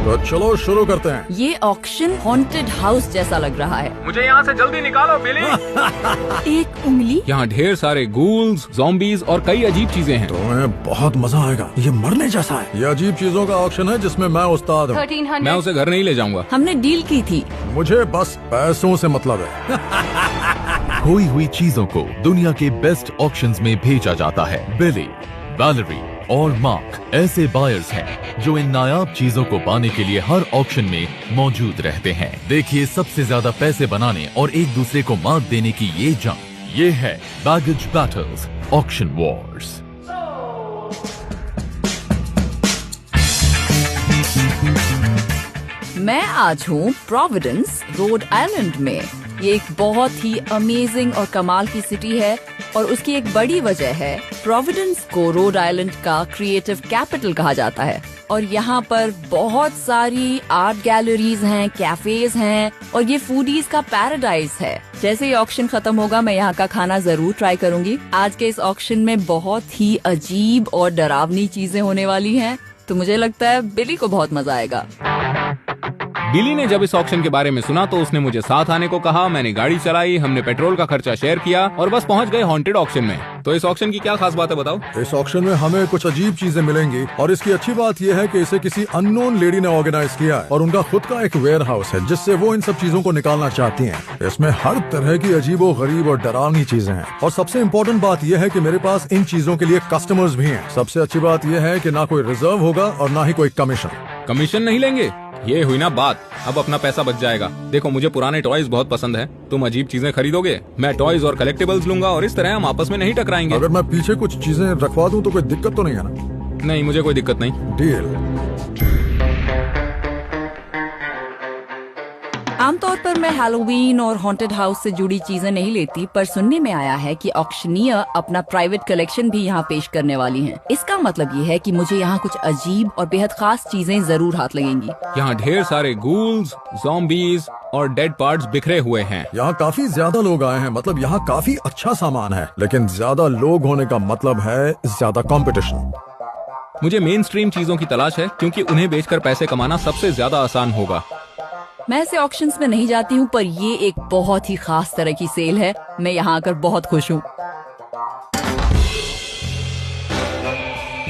तो चलो शुरू करते हैं। ये ऑक्शन हॉन्टेड हाउस जैसा लग रहा है। मुझे यहाँ से जल्दी निकालो बिली। एक उंगली। यहाँ ढेर सारे गूल्स, ज़ॉम्बीज और कई अजीब चीजें हैं। तुम्हें बहुत मजा आएगा, ये मरने जैसा है। ये अजीब चीजों का ऑक्शन है जिसमें मैं उस्ताद हूँ। 1300। मैं उसे घर नहीं ले जाऊंगा। हमने डील की थी। मुझे बस पैसों से मतलब है। खोई हुई चीजों को दुनिया के बेस्ट ऑक्शंस में भेजा जाता है। बिली, वैलेरी और मार्क ऐसे बायर्स हैं जो इन नायाब चीजों को पाने के लिए हर ऑक्शन में मौजूद रहते हैं। देखिए सबसे ज्यादा पैसे बनाने और एक दूसरे को मात देने की ये जंग। ये है बैगेज बैटल्स ऑक्शन वॉर्स। मैं आज हूँ प्रोविडेंस, रोड आइलैंड में। ये एक बहुत ही अमेजिंग और कमाल की सिटी है और उसकी एक बड़ी वजह है प्रोविडेंस को रोड आइलैंड का क्रिएटिव कैपिटल कहा जाता है। और यहाँ पर बहुत सारी आर्ट गैलरीज हैं, कैफेज हैं और ये फूडीज का पैराडाइज है। जैसे ही ऑक्शन खत्म होगा मैं यहाँ का खाना जरूर ट्राई करूंगी। आज के इस ऑक्शन में बहुत ही अजीब और डरावनी चीजें होने वाली हैं, तो मुझे लगता है बिली को बहुत मजा आएगा। बिली ने जब इस ऑक्शन के बारे में सुना तो उसने मुझे साथ आने को कहा। मैंने गाड़ी चलाई, हमने पेट्रोल का खर्चा शेयर किया और बस पहुंच गए हॉन्टेड ऑक्शन में। तो इस ऑक्शन की क्या खास बात है बताओ? इस ऑक्शन में हमें कुछ अजीब चीजें मिलेंगी और इसकी अच्छी बात यह है कि इसे किसी अननोन लेडी ने ऑर्गेनाइज किया है और उनका खुद का एक वेयर हाउस है जिससे वो इन सब चीजों को निकालना चाहती हैं। इसमें हर तरह की अजीबो गरीब और डरावनी चीजें हैं और सबसे इम्पोर्टेंट बात यह है कि मेरे पास इन चीजों के लिए कस्टमर्स भी हैं। सबसे अच्छी बात यह है कि ना कोई रिजर्व होगा और ना ही कोई कमीशन। कमीशन नहीं लेंगे? ये हुई ना बात, अब अपना पैसा बच जाएगा। देखो मुझे पुराने टॉयज बहुत पसंद है, तुम अजीब चीजें खरीदोगे, मैं टॉयज और कलेक्टिबल्स लूंगा और इस तरह हम आपस में नहीं टकराएंगे। अगर मैं पीछे कुछ चीजें रखवा दूं तो कोई दिक्कत तो नहीं है ना? नहीं, मुझे कोई दिक्कत नहीं। डील। आमतौर पर मैं हैलोवीन और हॉन्टेड हाउस से जुड़ी चीजें नहीं लेती, पर सुनने में आया है कि ऑक्शनियर अपना प्राइवेट कलेक्शन भी यहाँ पेश करने वाली हैं। इसका मतलब ये है कि मुझे यहाँ कुछ अजीब और बेहद खास चीजें जरूर हाथ लगेंगी। यहाँ ढेर सारे गूल्स, ज़ॉम्बीज और डेड पार्ट्स बिखरे हुए हैं। यहाँ काफी ज्यादा लोग आए हैं, मतलब यहाँ काफी अच्छा सामान है, लेकिन ज्यादा लोग होने का मतलब है ज्यादा कंपटीशन। मुझे मेन स्ट्रीम चीजों की तलाश है क्योंकि उन्हें बेचकर पैसे कमाना सबसे ज्यादा आसान होगा। मैं ऐसे ऑक्शंस में नहीं जाती हूँ, पर ये एक बहुत ही खास तरह की सेल है। मैं यहाँ आकर बहुत खुश हूँ।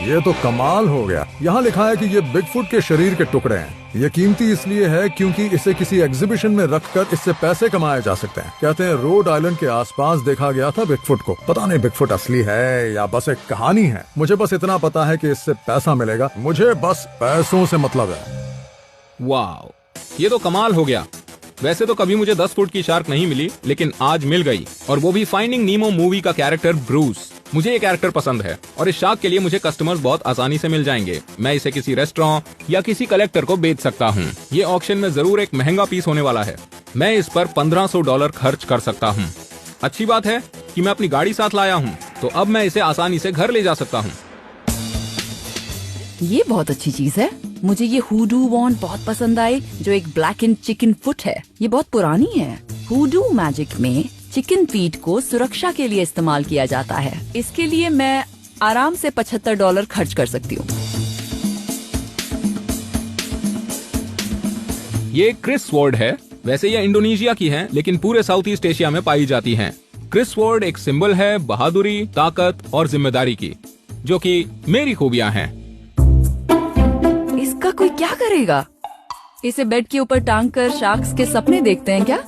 ये तो कमाल हो गया। यहाँ लिखा है कि ये बिगफुट के शरीर के टुकड़े हैं। ये कीमती इसलिए है क्योंकि इसे किसी एग्जीबिशन में रखकर इससे पैसे कमाए जा सकते हैं। कहते हैं रोड आइलैंड के आसपास देखा गया था बिगफुट को। पता नहीं बिगफुट असली है या बस एक कहानी है। मुझे बस इतना पता है कि इससे पैसा मिलेगा। मुझे बस पैसों से मतलब है। वाह, ये तो कमाल हो गया। वैसे तो कभी मुझे 10 फुट की शार्क नहीं मिली, लेकिन आज मिल गई, और वो भी फाइंडिंग नीमो मूवी का कैरेक्टर ब्रूस। मुझे ये कैरेक्टर पसंद है और इस शार्क के लिए मुझे कस्टमर्स बहुत आसानी से मिल जाएंगे। मैं इसे किसी रेस्टोरेंट या किसी कलेक्टर को बेच सकता हूँ। ये ऑक्शन में जरूर एक महंगा पीस होने वाला है। मैं इस पर $1500 खर्च कर सकता हूँ। अच्छी बात है कि मैं अपनी गाड़ी साथ लाया हूँ, तो अब मैं इसे आसानी से घर ले जा सकता हूँ। ये बहुत अच्छी चीज है। मुझे ये हुडू वॉन्ड बहुत पसंद आई, जो एक ब्लैक एंड चिकन फुट है। ये बहुत पुरानी है। हुडू मैजिक में चिकन फीट को सुरक्षा के लिए इस्तेमाल किया जाता है। इसके लिए मैं आराम से $75 खर्च कर सकती हूँ। ये क्रिस स्वॉर्ड है। वैसे ये इंडोनेशिया की है, लेकिन पूरे साउथ ईस्ट एशिया में पाई जाती हैं। क्रिस स्वॉर्ड एक सिंबल है बहादुरी, ताकत और जिम्मेदारी की, जो कि मेरी खूबियां हैं। इसका कोई क्या करेगा? इसे बेड के ऊपर टांग कर शार्क्स के सपने देखते हैं क्या?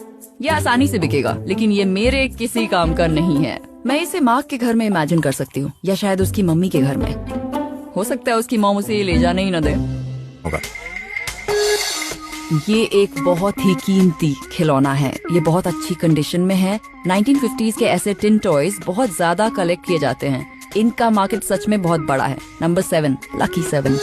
ये आसानी से बिकेगा, लेकिन ये मेरे किसी काम का नहीं है। मैं इसे मार्क के घर में इमेजिन कर सकती हूँ, या शायद उसकी मम्मी के घर में। हो सकता है उसकी मॉम उसे ये ले जाने ही न दे। ये एक बहुत ही कीमती खिलौना है। ये बहुत अच्छी कंडीशन में है। 1950s के ऐसे टिन टॉयज बहुत ज्यादा कलेक्ट किए जाते हैं। इनका मार्केट सच में बहुत बड़ा है। Number 7, lucky 7।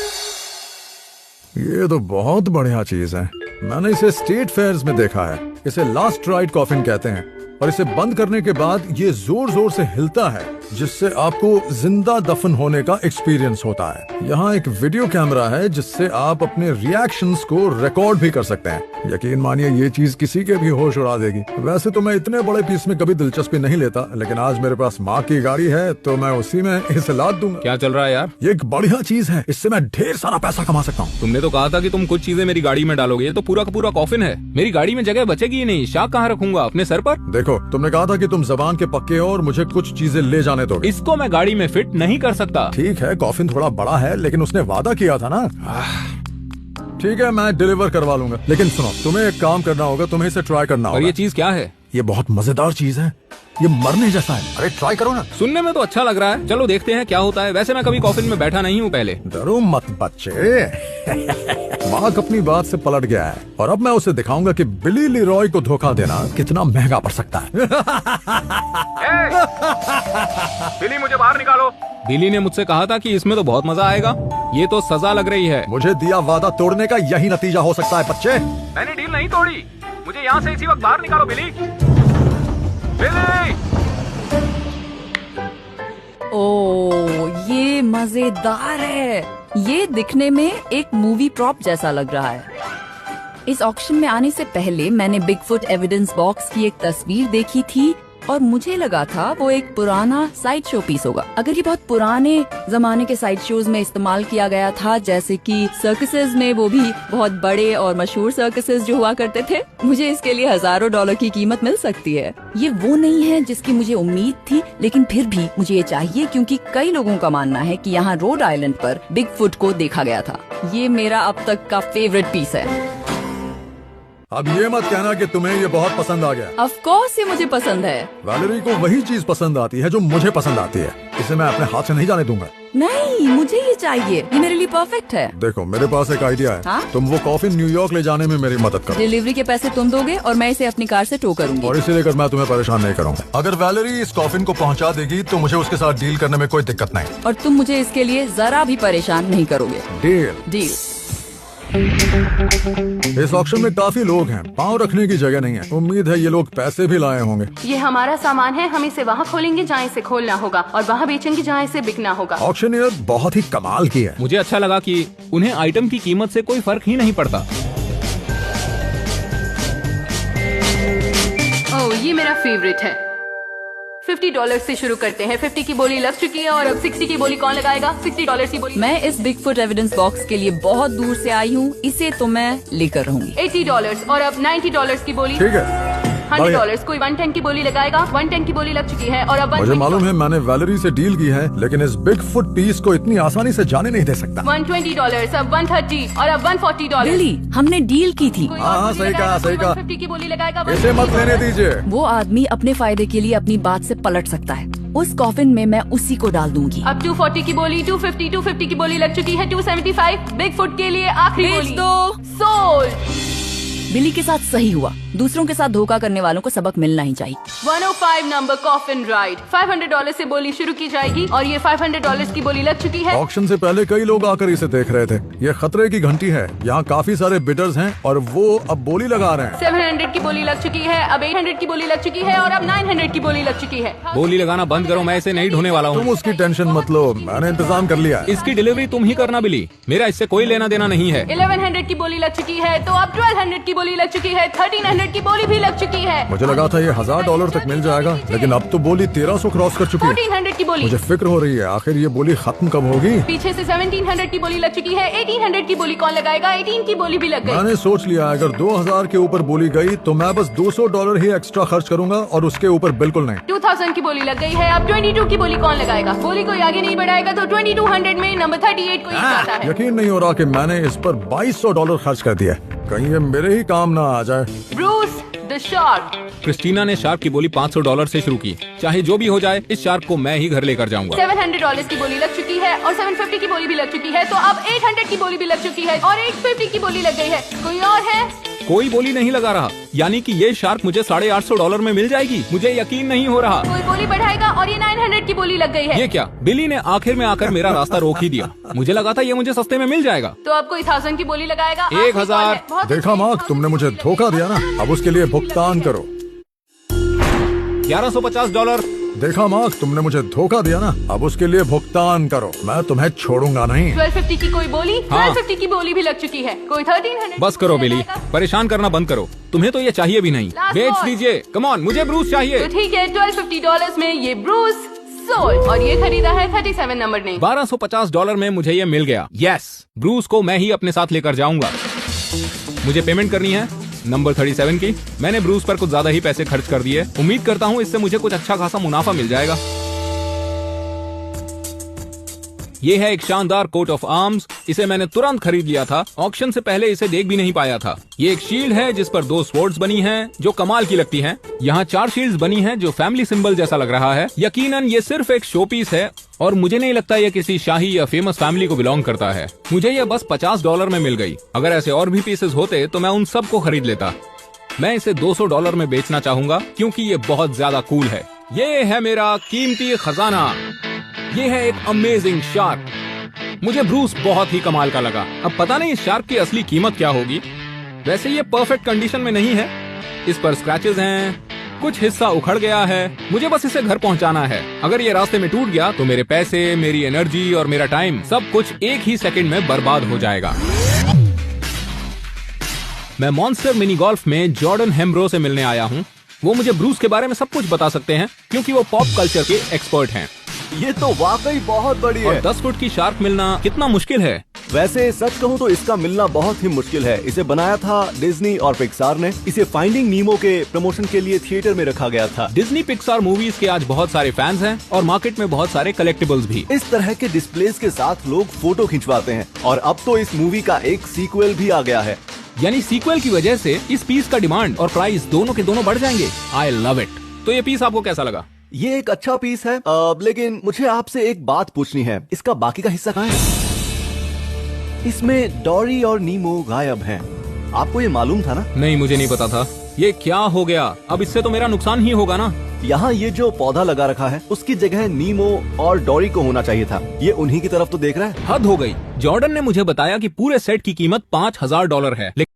ये तो बहुत बढ़िया चीज है। मैंने इसे स्टेट फेयर्स में देखा है। इसे लास्ट राइड कॉफिन कहते हैं और इसे बंद करने के बाद ये जोर जोर से हिलता है जिससे आपको जिंदा दफन होने का एक्सपीरियंस होता है। यहाँ एक वीडियो कैमरा है जिससे आप अपने रिएक्शंस को रिकॉर्ड भी कर सकते हैं। यकीन मानिए ये चीज किसी के भी होश उड़ा देगी। वैसे तो मैं इतने बड़े पीस में कभी दिलचस्पी नहीं लेता, लेकिन आज मेरे पास माँ की गाड़ी है तो मैं उसी में इसे लाद दूंगा। क्या चल रहा है यार? ये एक बढ़िया चीज है, इससे मैं ढेर सारा पैसा कमा सकता हूँ। तुमने तो कहा था कि तुम कुछ चीजें मेरी गाड़ी में डालोगे, ये तो पूरा का पूरा कॉफिन है। मेरी गाड़ी में जगह बचेगी ही नहीं। शाक कहाँ रखूंगा? अपने सर पर? देखो, तुमने कहा था कि तुम जबान के पक्के हो और मुझे कुछ चीजें ले जाने दोगे। इसको मैं गाड़ी में फिट नहीं कर सकता। ठीक है, कॉफिन थोड़ा बड़ा है, लेकिन उसने वादा किया था ना। ठीक है, मैं डिलीवर करवा लूंगा, लेकिन सुनो, तुम्हें एक काम करना होगा, तुम्हें इसे ट्राई करना और होगा। ये चीज क्या है? ये बहुत मजेदार चीज है, ये मरने जैसा है। अरे ट्राई करो ना। सुनने में तो अच्छा लग रहा है, चलो देखते हैं क्या होता है। वैसे मैं कभी कॉफिन में बैठा नहीं हूँ पहले। डरो मत बच्चे। मार्क अपनी बात से पलट गया है और अब मैं उसे दिखाऊंगा कि बिली लीरॉय को धोखा देना कितना महंगा पड़ सकता है। बिली, मुझे बाहर निकालो। बिली ने मुझसे कहा था कि इसमें तो बहुत मजा आएगा। ये तो सजा लग रही है। मुझे दिया वादा तोड़ने का यही नतीजा हो सकता है बच्चे। मैंने डील नहीं तोड़ी। मुझे यहाँ से इसी वक्त बाहर निकालो बिली। बिली! ओह, ये मजेदार है। ये दिखने में एक मूवी प्रॉप जैसा लग रहा है। इस ऑक्शन में आने से पहले मैंने बिगफुट एविडेंस बॉक्स की एक तस्वीर देखी थी और मुझे लगा था वो एक पुराना साइड शो पीस होगा। अगर ये बहुत पुराने जमाने के साइड शोज में इस्तेमाल किया गया था, जैसे कि सर्कसेस में, वो भी बहुत बड़े और मशहूर सर्कसेस जो हुआ करते थे, मुझे इसके लिए हजारों डॉलर की कीमत मिल सकती है। ये वो नहीं है जिसकी मुझे उम्मीद थी, लेकिन फिर भी मुझे ये चाहिए क्योंकि कई लोगों का मानना है कि यहाँ रोड आइलैंड पर बिगफुट को देखा गया था। ये मेरा अब तक का फेवरेट पीस है। अब ये मत कहना कि तुम्हें ये बहुत पसंद आ गया। ऑफ कोर्स ये मुझे पसंद है। वैलेरी को वही चीज पसंद आती है जो मुझे पसंद आती है। इसे मैं अपने हाथ से नहीं जाने दूंगा। नहीं, मुझे ये चाहिए। ये मेरे लिए परफेक्ट है। देखो, मेरे पास एक आइडिया है। हाँ? तुम वो कॉफिन न्यूयॉर्क ले जाने में मेरी मदद करो। डिलीवरी के पैसे तुम दोगे और मैं इसे अपनी कार से टो करूंगी। और इसे लेकर मैं तुम्हें परेशान नहीं करूंगा। अगर वैलेरी इस कॉफिन को पहुंचा देगी तो मुझे उसके साथ डील करने में कोई दिक्कत नहीं। और तुम मुझे इसके लिए जरा भी परेशान नहीं करोगे। डील। इस ऑक्शन में काफी लोग हैं, पाँव रखने की जगह नहीं है। उम्मीद है ये लोग पैसे भी लाए होंगे। ये हमारा सामान है, हम इसे वहाँ खोलेंगे जहाँ इसे खोलना होगा और वहाँ बेचेंगे जहाँ इसे बिकना होगा। ऑक्शनियर बहुत ही कमाल की है। मुझे अच्छा लगा कि उन्हें आइटम की कीमत से कोई फर्क ही नहीं पड़ता। ओह, ये मेरा फेवरेट है। $50 से शुरू करते हैं। 50 की बोली लग चुकी है और अब 60 की बोली कौन लगाएगा? $60 की बोली। मैं इस बिगफुट एविडेंस बॉक्स के लिए बहुत दूर से आई हूँ, इसे तो मैं लेकर रहूंगी। $80 और अब $90 की बोली। ठीक है, $100। कोई 110 की बोली लगाएगा? 110 की बोली लग चुकी है और अब मुझे मालूम है मैंने वैलेरी से डील की है, लेकिन इस बिगफुट पीस को इतनी आसानी से जाने नहीं दे सकता। $120, अब $130 और अब $140। बिली, हमने डील की थी। कोई हाँ, और सही बोली कहा, लगाएगा? सही कोई कहा। 150 की बोली लगाएगा? इसे मत लेने दीजिए। वो आदमी अपने फायदे के लिए अपनी बात से पलट सकता है। उस कॉफिन में मैं उसी को डाल दूंगी। अब 240 की बोली, 250 की बोली लग चुकी है, 275। बिगफुट के लिए आखिरी बेच बोली। दो। सोल्ड। बिली के साथ सही हुआ। दूसरों के साथ धोखा करने वालों को सबक मिलना ही चाहिए। 105 नंबर कॉफिन राइड। $500 से बोली शुरू की जाएगी और ये $500 की बोली लग चुकी है। ऑक्शन से पहले कई लोग आकर इसे देख रहे थे। ये खतरे की घंटी है। यहाँ काफी सारे बिडर्स हैं और वो अब बोली लगा रहे हैं। 700 की बोली लग चुकी है, अब 800 की बोली लग चुकी है और अब 900 की बोली लग चुकी है। बोली लगाना बंद करो, मैं इसे नहीं ढोने वाला तुम हूँ। उसकी टेंशन मत लो, मैंने इंतजाम कर लिया है। इसकी डिलीवरी तुम ही करना बिली, मेरा इससे कोई लेना देना नहीं है। 1100 की बोली लग चुकी है, तो अब 1200 की बोली लग चुकी है, 1300 की बोली भी लग चुकी है। मुझे लगा था ये $1000 तक मिल जाएगा, लेकिन अब तो बोली 1300 क्रॉस कर चुकी है। 1400 की बोली। मुझे फिक्र हो रही है, आखिर ये बोली खत्म कब होगी। पीछे से 1700 की बोली लग चुकी है, 1800 की बोली कौन लगाएगा? 18 की बोली भी लग गई। मैंने सोच लिया अगर 2000 के ऊपर बोली गई तो मैं बस $200 ही एक्स्ट्रा खर्च करूंगा और उसके ऊपर बिल्कुल नहीं। 2000 की बोली लग गई है, अब 22 की बोली कौन लगाएगा? बोली कोई आगे नहीं बढ़ाएगा तो 2200 में नंबर 38 को ही जाता है। यकीन नहीं हो रहा कि मैंने इस पर $2200 खर्च कर दिया। कहीं ये मेरे ही काम ना आ जाए। Bruce the shark. क्रिस्टीना ने शार्क की बोली $500 से शुरू की। चाहे जो भी हो जाए, इस शार्क को मैं ही घर लेकर जाऊंगा। $700 की बोली लग चुकी है और 750 की बोली भी लग चुकी है, तो अब 800 की बोली भी लग चुकी है और 850 की बोली लग गई है। कोई और है? कोई बोली नहीं लगा रहा, यानी कि ये शार्क मुझे $850 में मिल जाएगी। मुझे यकीन नहीं हो रहा। कोई बोली बढ़ाएगा और ये 900 की बोली लग गई है। ये क्या? बिली ने आखिर में आकर मेरा रास्ता रोक ही दिया। मुझे लगा था ये मुझे सस्ते में मिल जाएगा। तो अब कोई 1000 की बोली लगाएगा? 1000। देखा मार्क, तुमने मुझे धोखा दिया ना, अब उसके लिए भुगतान करो। $1150, देखा मार्क, तुमने मुझे धोखा दिया ना, अब उसके लिए भुगतान करो, मैं तुम्हें छोड़ूंगा नहीं। 1250 की कोई बोली, हाँ। 1250 की बोली भी लग चुकी है। कोई 1300 बस करो बिली, परेशान करना बंद करो। तुम्हें तो ये चाहिए भी नहीं, Last बेच call। दीजिए। कम ऑन, मुझे ब्रूस चाहिए। तो ठीक है, $1250 में ये ब्रूस सोल्ड, और ये खरीदा है 37 नंबर ने। $1250 में मुझे ये मिल गया। यस, ब्रूस को मैं ही अपने साथ लेकर जाऊंगा। मुझे पेमेंट करनी है नंबर 37 की। मैंने ब्रूस पर कुछ ज्यादा ही पैसे खर्च कर दिए। उम्मीद करता हूँ इससे मुझे कुछ अच्छा खासा मुनाफा मिल जाएगा। ये है एक शानदार कोट ऑफ आर्म्स। इसे मैंने तुरंत खरीद लिया था, ऑक्शन से पहले इसे देख भी नहीं पाया था। ये एक शील्ड है जिस पर 2 स्वॉर्ड्स बनी हैं जो कमाल की लगती हैं। यहाँ 4 शील्ड्स बनी हैं जो फैमिली सिंबल जैसा लग रहा है। यकीनन ये सिर्फ एक शो पीस है और मुझे नहीं लगता ये किसी शाही या फेमस फैमिली को बिलोंग करता है। मुझे ये बस $50 में मिल गई। अगर ऐसे और भी पीसेस होते तो मैं उन सब को खरीद लेता। मैं इसे $200 में बेचना चाहूंगा क्योंकि ये बहुत ज्यादा कूल है। ये है मेरा कीमती खजाना। ये है एक अमेजिंग शार्क। मुझे ब्रूस बहुत ही कमाल का लगा। अब पता नहीं इस शार्क की असली कीमत क्या होगी। वैसे ये परफेक्ट कंडीशन में नहीं है, इस पर स्क्रैचेस हैं, कुछ हिस्सा उखड़ गया है। मुझे बस इसे घर पहुंचाना है। अगर ये रास्ते में टूट गया तो मेरे पैसे, मेरी एनर्जी और मेरा टाइम सब कुछ एक ही सेकंड में बर्बाद हो जाएगा। मैं मॉन्स्टर मिनी गोल्फ में जॉर्डन हेम्ब्रो से मिलने आया हूँ। वो मुझे ब्रूस के बारे में सब कुछ बता सकते हैं क्योंकि वो पॉप कल्चर के एक्सपर्ट हैं। ये तो वाकई बहुत बड़ी और है। 10 फुट की शार्क मिलना कितना मुश्किल है। वैसे सच कहूँ तो इसका मिलना बहुत ही मुश्किल है। इसे बनाया था डिज्नी और पिक्सार ने। इसे फाइंडिंग नीमो के प्रमोशन के लिए थिएटर में रखा गया था। डिज्नी पिक्सार मूवीज के आज बहुत सारे फैंस हैं और मार्केट में बहुत सारे कलेक्टिबल्स भी। इस तरह के डिस्प्लेस के साथ लोग फोटो खिंचवाते हैं और अब तो इस मूवी का एक सीक्वल भी आ गया है। यानी सीक्वल की वजह से इस पीस का डिमांड और प्राइस दोनों के दोनों बढ़ जाएंगे। I love it. तो ये पीस आपको कैसा लगा? ये एक अच्छा पीस है, लेकिन मुझे आपसे एक बात पूछनी है, इसका बाकी का हिस्सा कहाँ है? इसमें डोरी और नीमो गायब हैं। आपको ये मालूम था ना? नहीं, मुझे नहीं पता था। ये क्या हो गया? अब इससे तो मेरा नुकसान ही होगा ना। यहाँ ये जो पौधा लगा रखा है उसकी जगह नीमो और डोरी को होना चाहिए था। ये उन्हीं की तरफ तो देख रहा है। हद हो गई। जॉर्डन ने मुझे बताया कि पूरे सेट की कीमत $5000 है।